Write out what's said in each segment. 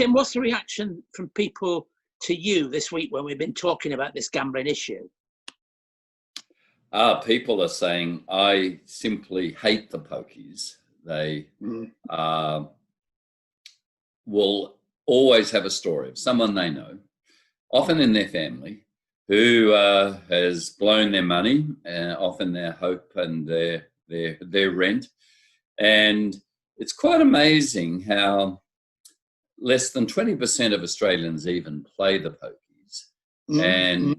Tim, what's the reaction from people to you this week when we've been talking about this gambling issue? People are saying, I simply hate the pokies. They will always have a story of someone they know, often in their family, who has blown their money, often their hope and their rent. And it's quite amazing how less than 20% of Australians even play the pokies. And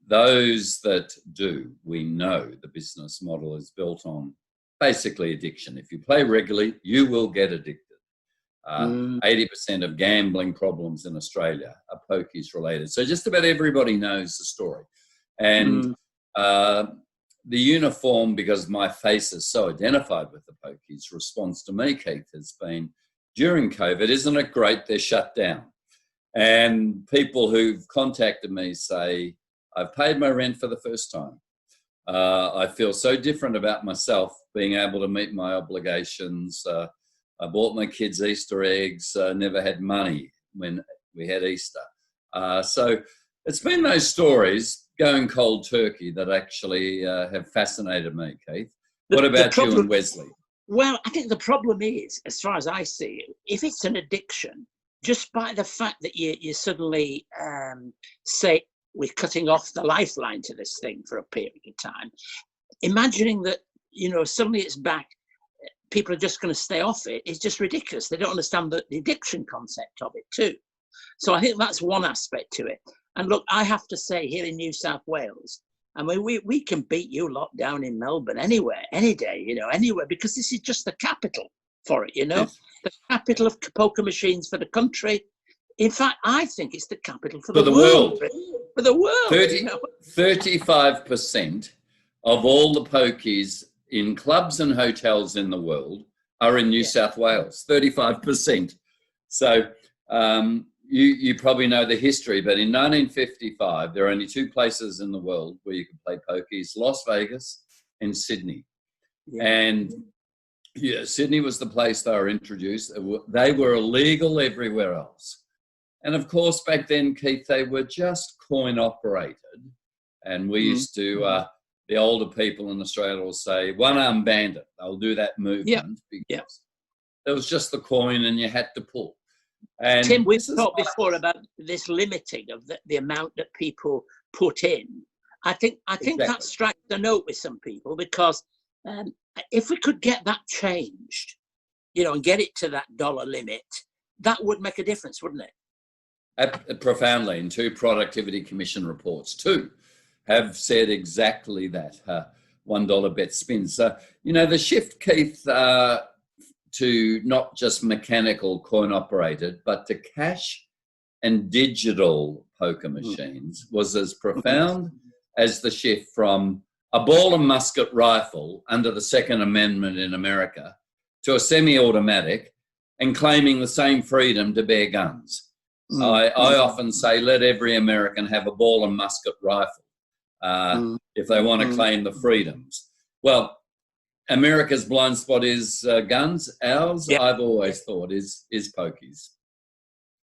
those that do, we know the business model is built on basically addiction. If you play regularly, you will get addicted. 80% of gambling problems in Australia are pokies related. So just about everybody knows the story. And the uniform, because my face is so identified with the pokies, response to me, Keith, has been, during COVID, isn't it great they're shut down? And people who've contacted me say, I've paid my rent for the first time. I feel so different about myself, being able to meet my obligations. I bought my kids Easter eggs, never had money when we had Easter. So it's been those stories, going cold turkey, that actually have fascinated me, Keith. What about you and Wesley? Well, I think the problem is, as far as I see it, if it's an addiction, just by the fact that you suddenly say we're cutting off the lifeline to this thing for a period of time, imagining that, suddenly it's back, people are just going to stay off it, is just ridiculous. They don't understand the addiction concept of it too. So I think that's one aspect to it. And look, I have to say, here in New South Wales, I mean, we can beat you lot down in Melbourne anywhere, any day, anywhere, because this is just the capital for it, Yes. The capital of poker machines for the country. In fact, I think it's the capital for the world. For the world. 35% of all the pokies in clubs and hotels in the world are in New South Wales, 35%. So you probably know the history, but in 1955, there are only two places in the world where you could play pokies, Las Vegas and Sydney. Yeah. And Sydney was the place they were introduced. They were illegal everywhere else. And of course, back then, Keith, they were just coin operated. And we used to, the older people in Australia will say, one-arm bandit. They'll do that movement because it was just the coin and you had to pull. And Tim, we've talked before about this limiting of the amount that people put in. I think that strikes a note with some people, because if we could get that changed, and get it to that dollar limit, that would make a difference, wouldn't it? Profoundly. And two Productivity Commission reports, too, have said exactly that. $1 bet spins. The shift, Keith, to not just mechanical coin operated, but to cash and digital poker machines was as profound as the shift from a ball and musket rifle under the Second Amendment in America to a semi-automatic and claiming the same freedom to bear guns. I often say, let every American have a ball and musket rifle if they want to claim the freedoms. Well, America's blind spot is guns. Ours, I've always thought, is pokies.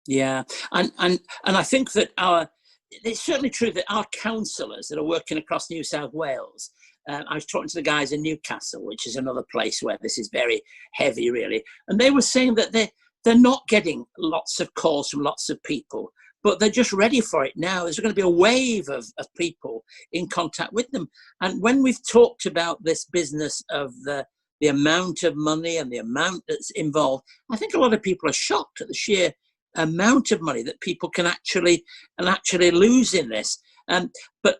Yeah, and I think that it's certainly true that our counsellors that are working across New South Wales, I was talking to the guys in Newcastle, which is another place where this is very heavy, really, and they were saying that they're not getting lots of calls from lots of people, but they're just ready for it now. There's going to be a wave of people in contact with them. And when we've talked about this business of the amount of money and the amount that's involved, I think a lot of people are shocked at the sheer amount of money that people can actually lose in this. But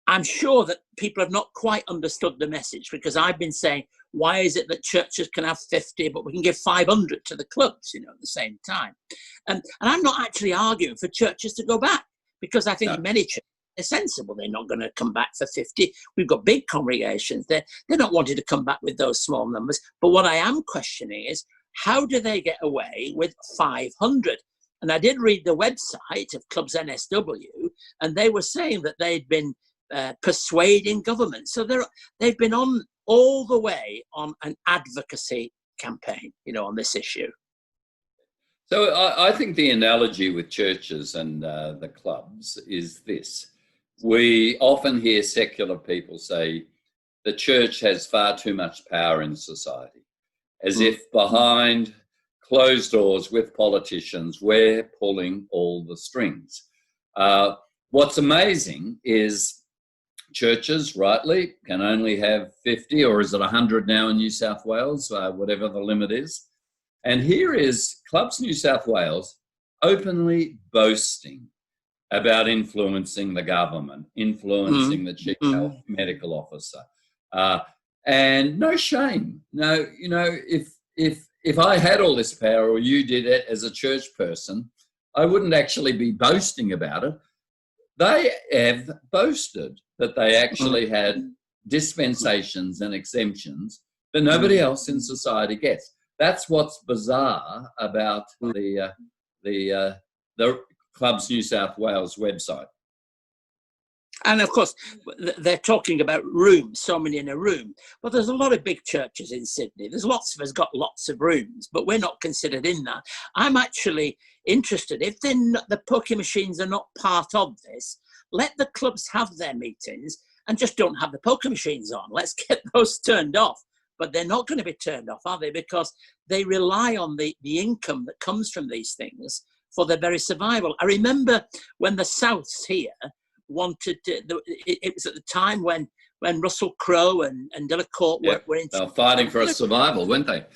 I'm sure that people have not quite understood the message, because I've been saying, why is it that churches can have 50, but we can give 500 to the clubs, at the same time? And I'm not actually arguing for churches to go back, because I think many churches are sensible. They're not going to come back for 50. We've got big congregations. They're not wanting to come back with those small numbers. But what I am questioning is, how do they get away with 500? And I did read the website of Clubs NSW, and they were saying that they'd been persuading government. So they've been on all the way on an advocacy campaign, on this issue. So I think the analogy with churches and the clubs is this. We often hear secular people say the church has far too much power in society, as if behind closed doors with politicians, we're pulling all the strings. What's amazing is churches, rightly, can only have 50, or is it 100 now in New South Wales, whatever the limit is. And here is Clubs New South Wales openly boasting about influencing the government, influencing the chief health medical officer. And no shame. No, you know, if I had all this power, or you did it as a church person, I wouldn't actually be boasting about it. They have boasted that they actually had dispensations and exemptions that nobody else in society gets. That's what's bizarre about the Clubs New South Wales website. And of course, they're talking about rooms, so many in a room. But there's a lot of big churches in Sydney. There's lots of us got lots of rooms, but we're not considered in that. I'm actually interested, if the poker machines are not part of this, let the clubs have their meetings and just don't have the poker machines on. Let's get those turned off. But they're not going to be turned off, are they? Because they rely on the income that comes from these things for their very survival. I remember when the Souths here wanted to, it was at the time when Russell Crowe and Delacourt were in. They were fighting for a survival, weren't they?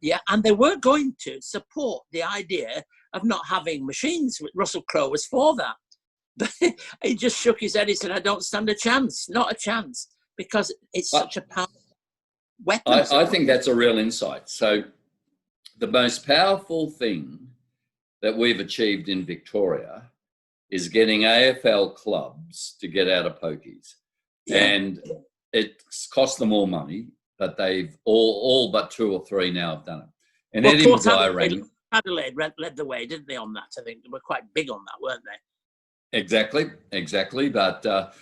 Yeah, and they were going to support the idea of not having machines. Russell Crowe was for that. But he just shook his head. He said, I don't stand a chance, not a chance, because it's such a powerful weapon. I think that's a real insight. So the most powerful thing that we've achieved in Victoria is getting AFL clubs to get out of pokies. Yeah. And it's cost them all money, but they've all but 2 or 3 now have done it. And well, Eddie McGuire Adelaide led the way, didn't they, on that? I think they were quite big on that, weren't they? Exactly. But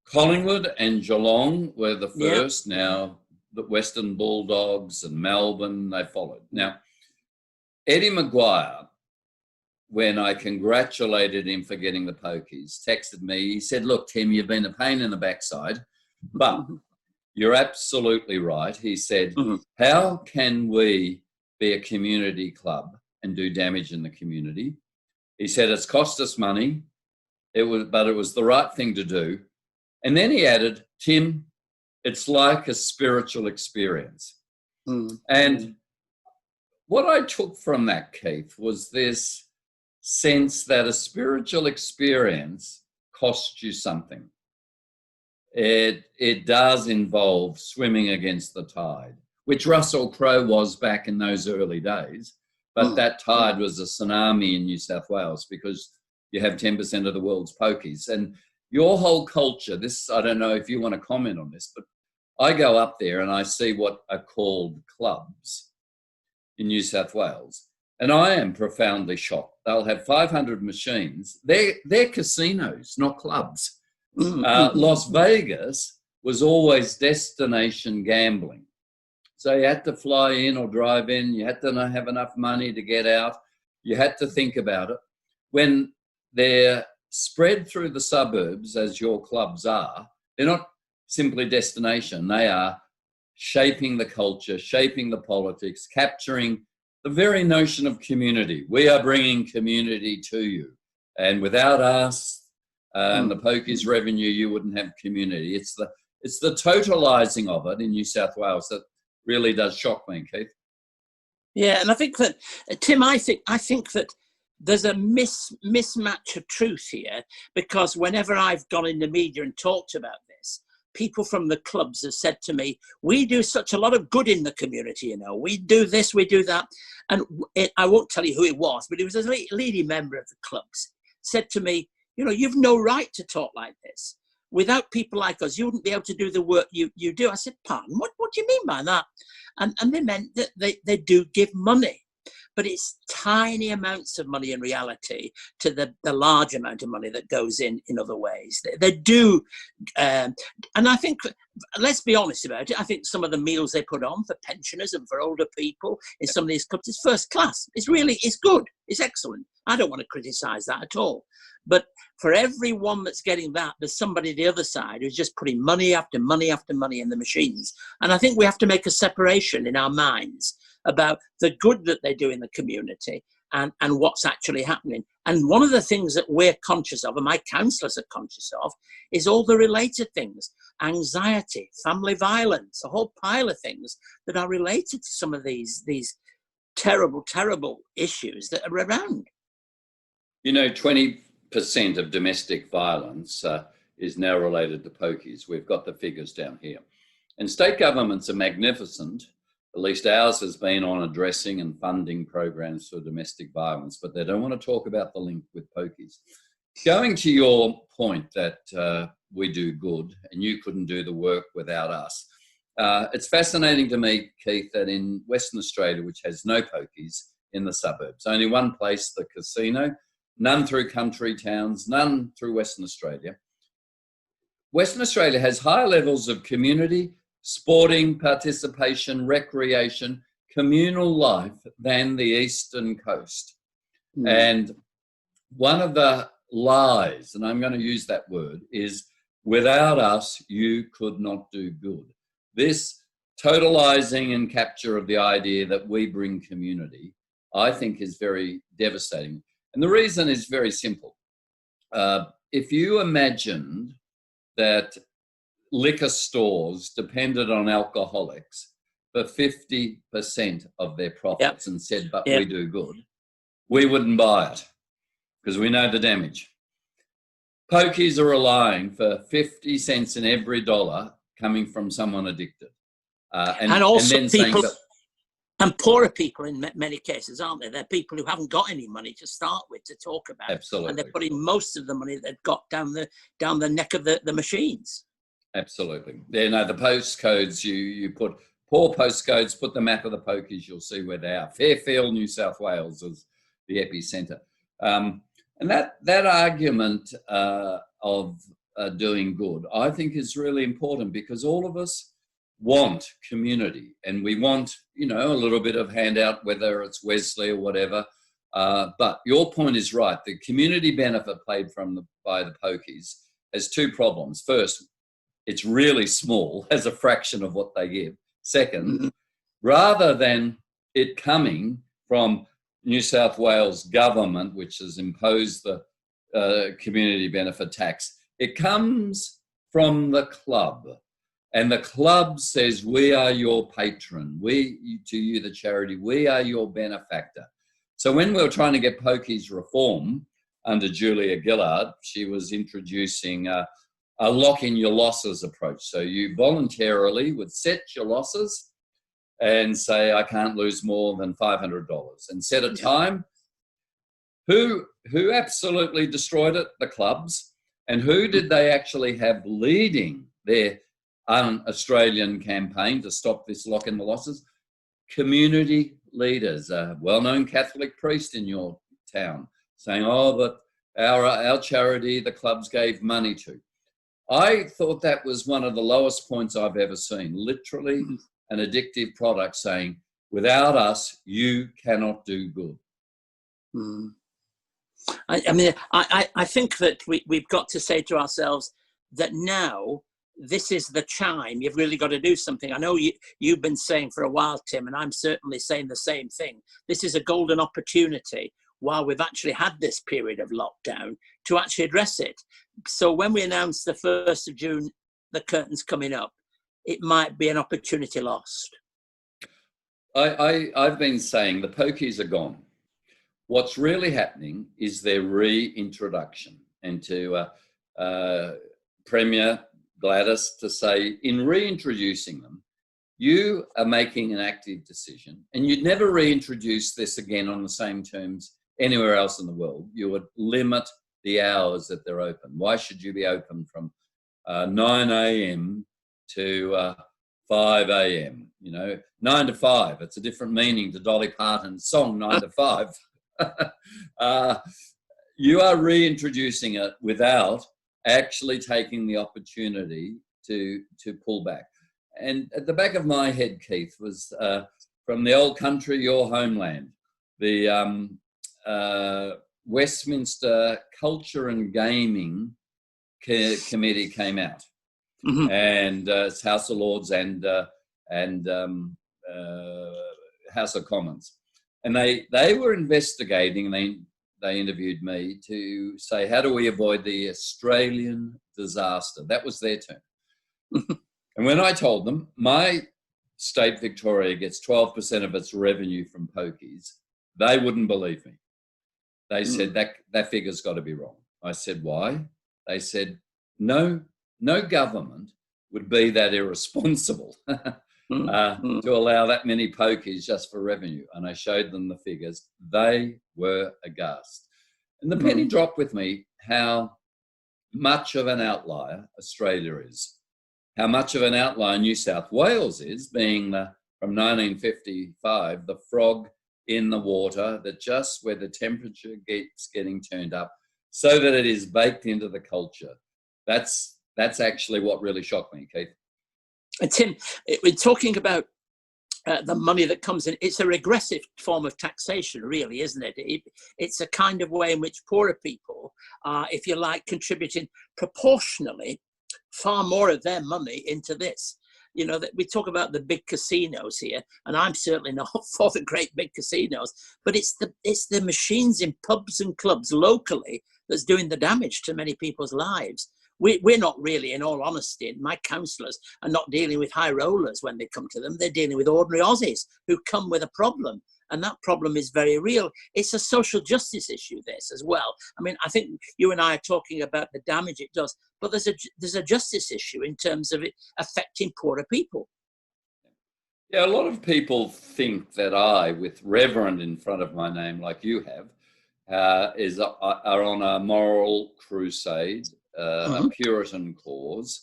Collingwood and Geelong were the first. Yeah. Now the Western Bulldogs and Melbourne, they followed. Now, Eddie McGuire, when I congratulated him for getting the pokies, texted me. He said, look, Tim, you've been a pain in the backside, but you're absolutely right. He said, how can we be a community club and do damage in the community? He said, it's cost us money, but it was the right thing to do. And then he added, Tim, it's like a spiritual experience. And what I took from that, Keith, was this sense that a spiritual experience costs you something. It does involve swimming against the tide, which Russell Crowe was back in those early days. But that tide was a tsunami in New South Wales because you have 10% of the world's pokies. And your whole culture, this, I don't know if you want to comment on this, but I go up there and I see what are called clubs in New South Wales. And I am profoundly shocked. They'll have 500 machines. They're casinos, not clubs. Las Vegas was always destination gambling. So you had to fly in or drive in. You had to have enough money to get out. You had to think about it. When they're spread through the suburbs, as your clubs are, they're not simply destination. They are shaping the culture, shaping the politics, capturing the very notion of community. We are bringing community to you. And without us and the pokies revenue, you wouldn't have community. It's the totalising of it in New South Wales that really does shock me, Keith. Yeah, and I think that, Tim, I think that there's a mismatch of truth here, because whenever I've gone in the media and talked about this, people from the clubs have said to me, we do such a lot of good in the community, you know, we do this, we do that. And I won't tell you who it was, but it was a leading member of the clubs, said to me, you know, you've no right to talk like this. Without people like us, you wouldn't be able to do the work you do. I said, pardon, what do you mean by that? And they meant that they do give money. but it's tiny amounts of money in reality to the large amount of money that goes in other ways. They do, and I think, let's be honest about it, I think some of the meals they put on for pensioners and for older people in some of these clubs is first class. It's good, it's excellent. I don't want to criticise that at all. But for everyone that's getting that, there's somebody the other side who's just putting money after money after money in the machines. And I think we have to make a separation in our minds about the good that they do in the community and what's actually happening. And one of the things that we're conscious of, and my counsellors are conscious of, is all the related things: anxiety, family violence, a whole pile of things that are related to some of these terrible, terrible issues that are around. 20% of domestic violence is now related to pokies. We've got the figures down here. And state governments are magnificent. At least ours has been on addressing and funding programs for domestic violence, but they don't want to talk about the link with pokies. Going to your point that we do good and you couldn't do the work without us, it's fascinating to me, Keith, that in Western Australia, which has no pokies in the suburbs, only one place, the casino, none through country towns, none through Western Australia. Western Australia has higher levels of community, sporting participation, recreation, communal life than the eastern coast. Mm. And one of the lies, and I'm going to use that word, is without us, you could not do good. This totalizing and capture of the idea that we bring community, I think, is very devastating. And the reason is very simple. If you imagined that liquor stores depended on alcoholics for 50% of their profits, and said, but we do good, we wouldn't buy it because we know the damage. Pokies are relying for 50 cents in every dollar coming from someone addicted. And also and then people... saying that, and poorer people in many cases, aren't they? They're people who haven't got any money to start with to talk about. Absolutely. And they're putting most of the money they've got down the neck of the machines. Absolutely. The postcodes, you put poor postcodes, put the map of the pokies, you'll see where they are. Fairfield, New South Wales is the epicentre. And that argument of doing good, I think, is really important because all of us want community and we want, a little bit of handout, whether it's Wesley or whatever. But your point is right. The community benefit paid by the pokies has two problems. First, it's really small as a fraction of what they give. Second, rather than it coming from New South Wales government, which has imposed the community benefit tax, it comes from the club. And the club says, we are your patron. To you, the charity, we are your benefactor. So when we were trying to get pokies reform under Julia Gillard, she was introducing a lock in your losses approach. So you voluntarily would set your losses and say, I can't lose more than $500 and set a time. Who absolutely destroyed it? The clubs. And who did they actually have leading their un-Australian campaign to stop this lock in the losses? Community leaders, a well-known Catholic priest in your town saying, but our charity, the clubs gave money to. I thought that was one of the lowest points I've ever seen. Literally an addictive product saying, without us, you cannot do good. I think that we've got to say to ourselves that now this is the chime. You've really got to do something. I know you've been saying for a while, Tim, and I'm certainly saying the same thing. This is a golden opportunity while we've actually had this period of lockdown to actually address it. So when we announce the 1st of June, the curtain's coming up, it might be an opportunity lost. I've been saying the pokies are gone. What's really happening is their reintroduction. And to Premier Gladys to say, in reintroducing them, you are making an active decision, and you'd never reintroduce this again on the same terms anywhere else in the world. You would limit the hours that they're open. Why should you be open from 9 a.m. to 5 a.m. 9 to 5. It's a different meaning to Dolly Parton's song 9 to 5. You are reintroducing it without actually taking the opportunity to pull back. And at the back of my head, Keith, was from the old country, your homeland, the Westminster Culture and Gaming Committee came out, and it's House of Lords and House of Commons, and they were investigating. They interviewed me to say, how do we avoid the Australian disaster? That was their term. And when I told them my state, Victoria, gets 12% of its revenue from pokies, they wouldn't believe me. They said that figure's got to be wrong. I said, why? They said, no government would be that irresponsible to allow that many pokies just for revenue. And I showed them the figures. They were aghast. And the penny dropped with me how much of an outlier Australia is, how much of an outlier New South Wales is, being from 1955, the frog in the water, that just where the temperature keeps getting turned up so that it is baked into the culture. That's actually what really shocked me, Keith. And Tim, we're talking about the money that comes in. It's a regressive form of taxation, really, isn't it? It's a kind of way in which poorer people are, if you like, contributing proportionally far more of their money into this. That we talk about the big casinos here, and I'm certainly not for the great big casinos, but it's the machines in pubs and clubs locally that's doing the damage to many people's lives. We're not really, in all honesty, my counsellors are not dealing with high rollers when they come to them. They're dealing with ordinary Aussies who come with a problem. And that problem is very real. It's a social justice issue, this, as well. I mean, I think you and I are talking about the damage it does, but there's a justice issue in terms of it affecting poorer people. Yeah, a lot of people think that I, with Reverend in front of my name, like you have, are on a moral crusade, a Puritan cause.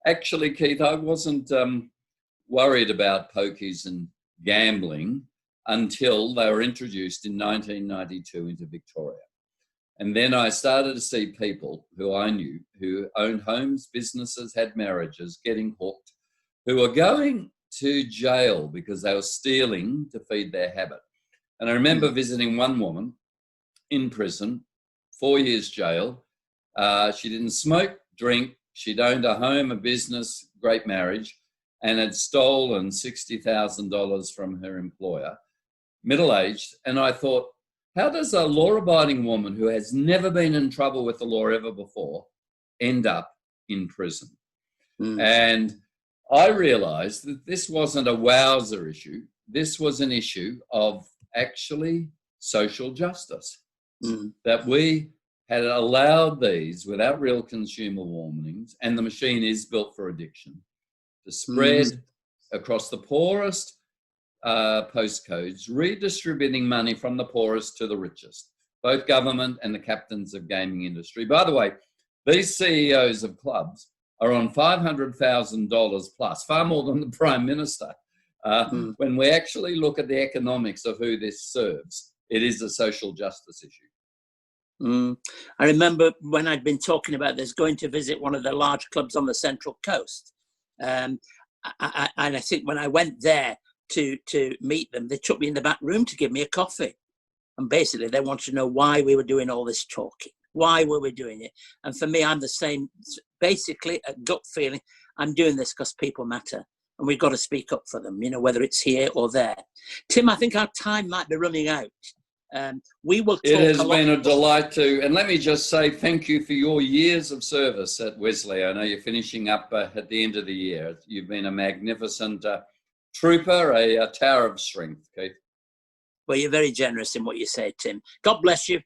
Actually, Keith, I wasn't worried about pokies and gambling until they were introduced in 1992 into Victoria. And then I started to see people who I knew, who owned homes, businesses, had marriages, getting hooked, who were going to jail because they were stealing to feed their habit. And I remember visiting one woman in prison, 4 years jail. She didn't smoke, drink. She'd owned a home, a business, great marriage, and had stolen $60,000 from her employer, middle-aged. And I thought, how does a law-abiding woman who has never been in trouble with the law ever before end up in prison? And I realised that this wasn't a wowzer issue. This was an issue of actually social justice, that we had allowed these without real consumer warnings, and the machine is built for addiction, to spread across the poorest postcodes, redistributing money from the poorest to the richest, both government and the captains of gaming industry. By the way, these CEOs of clubs are on $500,000 plus, far more than the Prime Minister. When we actually look at the economics of who this serves, it is a social justice issue. I remember when I'd been talking about this, going to visit one of the large clubs on the Central Coast. And I think when I went there to meet them, they took me in the back room to give me a coffee. And basically they wanted to know why we were doing all this talking. Why were we doing it? And for me, I'm the same, basically a gut feeling. I'm doing this because people matter. And we've got to speak up for them, whether it's here or there. Tim, I think our time might be running out. We will talk. It has been a delight to, and let me just say thank you for your years of service at Wesley. I know you're finishing up at the end of the year. You've been a magnificent trooper, a tower of strength, Keith. Well, you're very generous in what you say, Tim. God bless you.